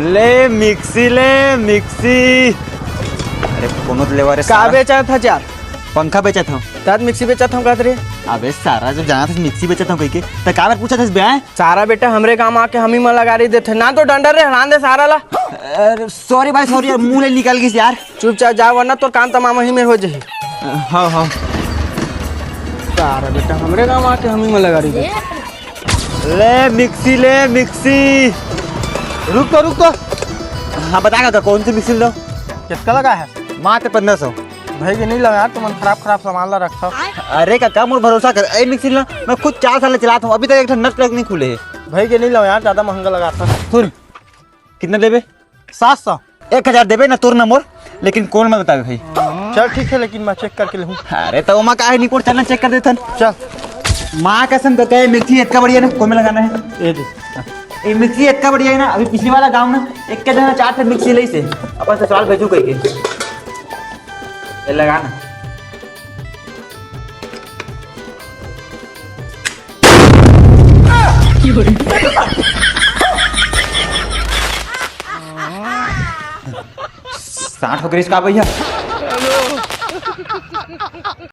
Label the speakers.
Speaker 1: ले मिक्सी। अरे कोनो तो लेवा रे
Speaker 2: का बेचा था चार
Speaker 1: पंखा बेचा था
Speaker 2: तात मिक्सी बेचा था कहत रे।
Speaker 1: अबे सारा जब जाना था मिक्सी बेचा था कह के तो का मैं पूछा था ब्याह
Speaker 2: सारा बेटा हमरे काम आके हम ही में लगा रही देते ना तो डंडर रे हरान दे सारा ला।
Speaker 1: अरे सॉरी भाई सॉरी यार मुंह ले निकाल गई यार।
Speaker 2: चुपचाप जा वरना तो कान तमाम ही में हो जाही।
Speaker 1: हाँ हाँ
Speaker 2: सारा बेटा हमरे काम आके हम ही में लगा रही दे।
Speaker 1: ले मिक्सी।
Speaker 2: रुक तो
Speaker 1: हाँ बताएगा का कौन सी मिक्सी लो
Speaker 2: कितना लगा है
Speaker 1: मात्र 1500।
Speaker 2: भाई के नहीं लगा यार तुम खराब सामान ला रखा।
Speaker 1: अरे काका मोर भरोसा कर ए मिक्सी ला मैं खुद 4 साल चलाता हूँ अभी तक एक नट प्लग नहीं खुले है।
Speaker 2: भाई के नहीं लगा यार ज्यादा महंगा लगा था।
Speaker 1: सुन कितना देबे
Speaker 2: 700
Speaker 1: 1000 देबे ना तोर ना मोर लेकिन कौन मैं बतावे भाई।
Speaker 2: चल ठीक है लेकिन मैं चेक करके लूँ।
Speaker 1: अरे तो माँ का नहीं कोड चलना चेक कर देथन
Speaker 2: चल
Speaker 1: माँ कसम तो कहे मिक्सी इतना बढ़िया ना कौन में लगाना है
Speaker 2: ये दे
Speaker 1: ये मिक्सी इतना बढ़िया है ना अभी पिछली वाला गाँव ना एक के जगह 4 मिक्सी ली से अपन ससुराल भेजू कह के ये लगाना। साठ हो गई इसका भैया।